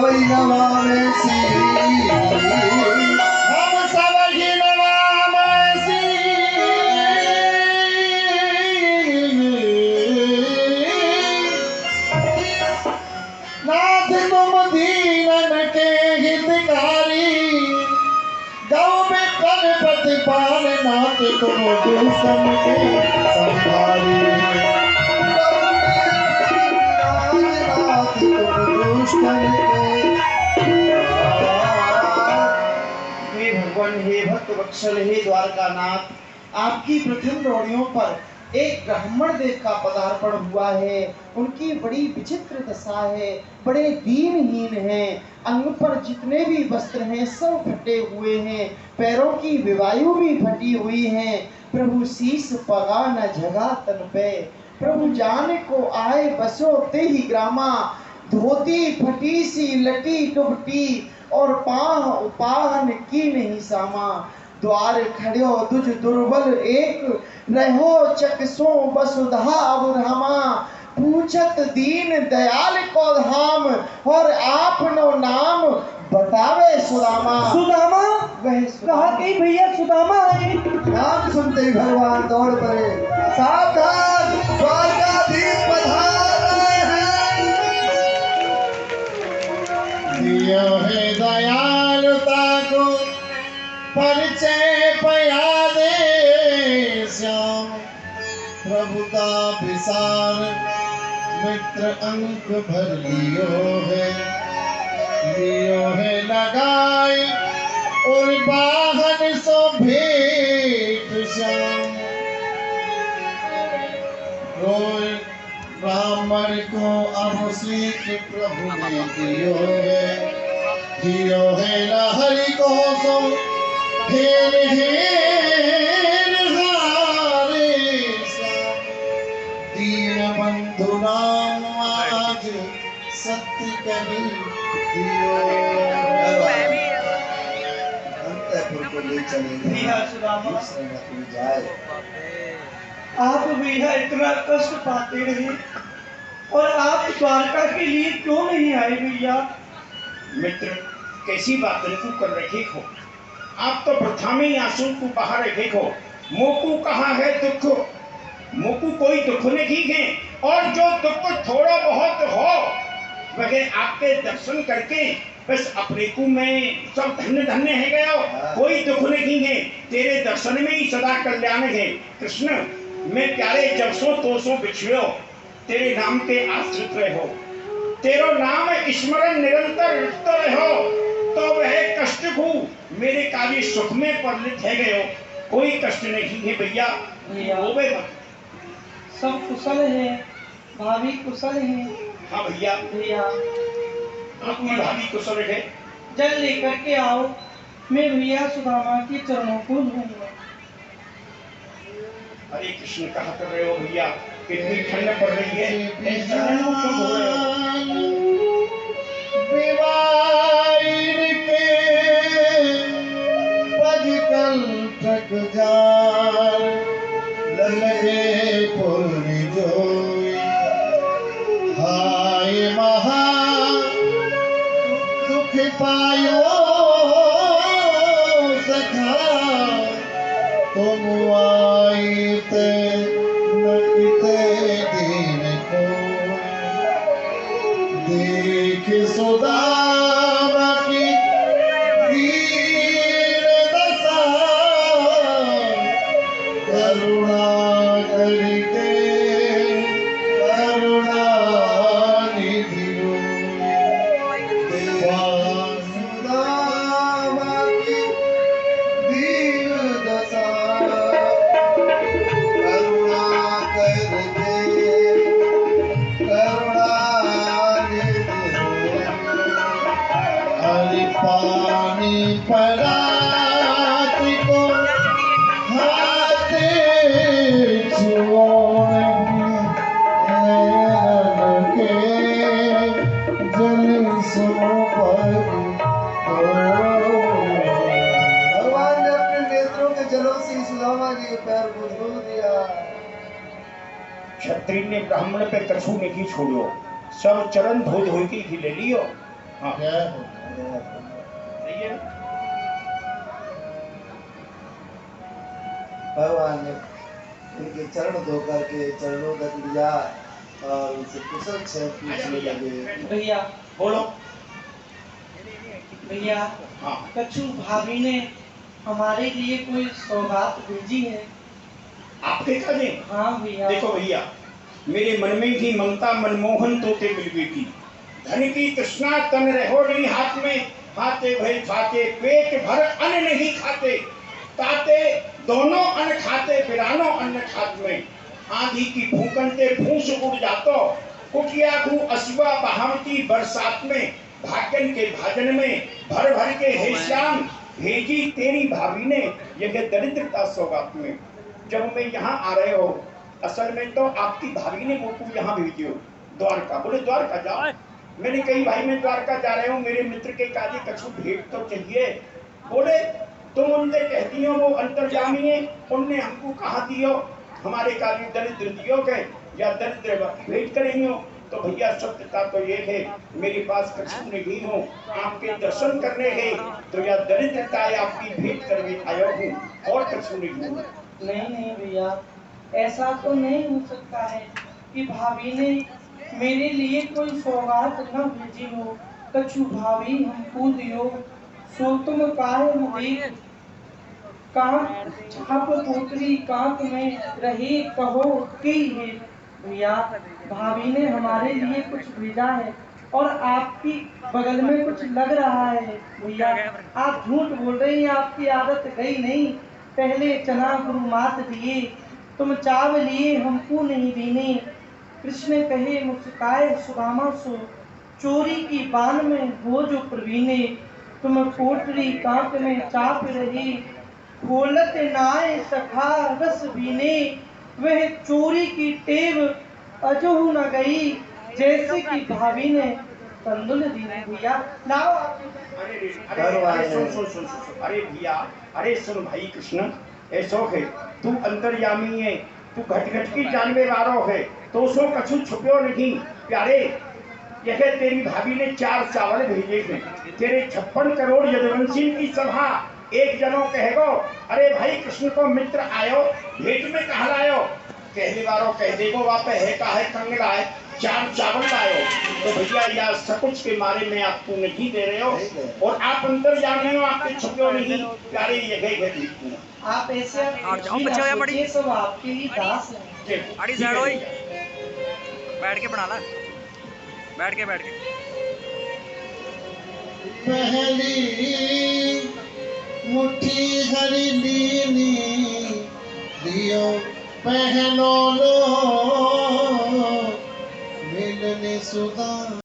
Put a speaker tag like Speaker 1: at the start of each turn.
Speaker 1: कोई नवावे सी, हम सब ही नवावे सी। नाथ तुम दीनन के हितकारी, गौ में कर प्रतिपाल, नाथ तुम दुष्टन के संहारी। नाथ तुम दुष्टन के।
Speaker 2: हे भगवान, हे भक्त वत्सल, हे द्वारकानाथ, आपकी प्रथम रोड़ियों पर एक ब्राह्मण देव का पदार्पण हुआ है। उनकी बड़ी विचित्र दशा है, बड़े दीनहीन हैं। अंग पर जितने भी वस्त्र हैं सब फटे हुए हैं, पैरों की विवायु भी फटी हुई हैं। प्रभु शीस पगा न जगा तन पे, प्रभु जाने को आए बसो ते ही ग्रामा। धोती फटी सी लटी डुबटी, और पाहन की नहीं सामा। द्वार खड़ो दुज दुर्बल एक, रहो चकसो वसुधा अबुधामा। पूछत दीन दयाल को धाम, और आपनो नाम बतावे सुदामा।
Speaker 3: सुदामा
Speaker 2: वह
Speaker 3: कहा कि भैया सुदामा है।
Speaker 1: नाम सुनते ही भगवान दौड़ पड़े, सावधान द्वारकाधीश पधार रहे हैं। दियो है दयालुता को परिचय पया दे श्याम, प्रभुता विसार मित्र अंक भर लियो है लगाई, और बाहन सो भेंट श्याम। रोय ब्राह्मण को अब सीख प्रभु ने दियो है न हरि को सो हेर हेर हारे श्याम। दीन बंधु नाम आज सत्य करी दियो, अंतःपुर को ले चलेंगे
Speaker 3: भैया सुदामा,
Speaker 1: जाए।
Speaker 3: आप भैया इतना कष्ट पाते रहे, और आप द्वारका के लिए क्यों नहीं आए भैया?
Speaker 4: मित्र, कैसी बात तू कर रखे हो? आप तो प्रथा में आंसू को बाहर रखे हो। मोकू कहाँ है दुख? मोकू कोई दुख नहीं है, और जो दुख थोड़ा बहुत हो वह आपके दर्शन करके बस अपने को मैं सब धन्य धन्य है गया। कोई दुख नहीं है, तेरे दर्शन में ही सदा कल्याण है। कृष्ण, मैं प्यारे जबसों तोसों बिछड़ो तेरे नाम के आश्रित रहो, तेरो नाम स्मरण निरंतर रखते रहो, तो वह कष्ट को मेरे कार्य सुख में परिणत है गयो। कोई कष्ट नहीं है भैया, रोवे मत।
Speaker 3: सब कुशल है, भाभी कुशल है।
Speaker 4: हाँ भैया,
Speaker 3: भैया
Speaker 4: आपकी भाभी कुशल है।
Speaker 3: जल लेकर के आओ, मैं भैया सुदामा के चरणों को धोऊंगा।
Speaker 4: हरे कृष्ण कहा कर रहे हो भैया? कितनी ठंड पड़ रही है, इन चरणों को धो रहे हो।
Speaker 1: विवाहिन के पजकल ठक जार, ललगे पुरनि जोई। हाय महा दुख पायो सखा, तुम आईते नखते दीन को। देख सुदामा की दीन दशा, करुणा करके करुणा निधि सुदामा की दीन दशा, करुणा करके करुणा निधि। हरि पानी परात को हाथ छुओगे, के जल सो पर भगवान ने अपने नेत्रों के जलों से सुदामा जी के पैर को धो दिया।
Speaker 4: क्षत्रिय ने ब्राह्मण पे कछु नहीं छोड़ो, सब चरण धो धो के ही ले लियो। हाँ
Speaker 1: जय हो जय हो।
Speaker 4: सही है।
Speaker 1: भगवान ने उनके चरण धो करके चरणों तक लिया और उनसे कुशल क्षेम पूछने लगे।
Speaker 3: भैया
Speaker 4: बोलो।
Speaker 3: भैया
Speaker 4: हाँ
Speaker 3: कछु भाभी ने हमारे लिए कोई सौगात भेजी है?
Speaker 4: आपके क्या दें?
Speaker 3: हाँ भैया।
Speaker 4: देखो भैया, मेरे मन में भी ममता मनमोहन तोते मिलवे की, धन की तृष्णा तन रहो नहीं हाथ में, हाथे भय खाते पेट भर अन्न नहीं खाते, ताते दोनों अन्न खाते पिरानो अन्न खात में, आंधी की भूकंते फूस उड़ जातो, कुटिया खू असुआ बहावती बरसात में, भाग्यन के भाजन में भर भर के हे श्याम भेजी तेरी भाभी ने, यह दरिद्रता सौगात में। जब मैं यहाँ आ रहे हो, असल में तो आपकी भाभी ने मुझको यहाँ भेजी हो द्वारका। बोले द्वारका जाओ। मैंने कही भाई मैं द्वारका जा रहे हूँ, मेरे मित्र के काजे कछु भेंट तो चाहिए। बोले तुम उनसे कहती हो वो अंतर्यामी है, उनने हमको कहा दियो हमारे काजे दरिद्र दियो के या दरिद्र भेंट करेंगे हो। तो भैया सत्यता तो ये है, मेरे पास कछु नहीं हो, आपके दर्शन करने है, तो यह दरिद्रता आपकी भेंट करने आयो हूँ और कछु नहीं हूँ।
Speaker 3: नहीं भैया, ऐसा तो नहीं हो सकता है कि भाभी ने मेरे लिए कोई सौगात न भेजी हो। कछु भाभी हमको दियो सो तुम काहे मुदीक कांत छाप पोतरी कांत में रही कहो की है। भैया भाभी ने हमारे लिए कुछ भेजा है और आपकी बगल में कुछ लग रहा है। भैया आप झूठ बोल रही हैं, आपकी आदत गई नहीं। पहले चना गुरु मात दिए, तुम चाव लिए हमको नहीं देने। कृष्ण कहे मुस्काए सुदामा सो, चोरी की बान में हो जो प्रवीणे। तुम पोटरी कांत में चाप रही, खोलत नाय सखा रस बीने। वह चोरी की टेव अजहु न गई, जैसे कि भाभी ने तंदुल दी। भैया लाओ आप।
Speaker 4: अरे सुन अरे भैया, अरे सुन भाई कृष्ण, ऐसो है तू अंतर्यामी है, तू घट घट की जानवे वारो है, तो सो कछु छुप्यो नहीं प्यारे। यह तेरी भाभी ने 4 चावल भेजे थे, तेरे 56 करोड़ यदुवंशी की सभा एक जनों कहेगो अरे भाई कृष्ण को मित्र आयो भेंट में कहा लायो, कहने वालों कह देगो वापे है का है कंग लाए 4 चावल लायो। तो भैया या सकुच के मारे में आपको नहीं दे रहे हो और आप अंदर जा रहे हो, आपके छुपो नहीं प्यारे। ये
Speaker 3: आप ऐसे ये सब आपके ही दास हैं।
Speaker 5: बैठ के बना ला, बैठ के
Speaker 1: पहली मुट्ठी हरी लीनी दियो पहनो लो मिलने सुदा।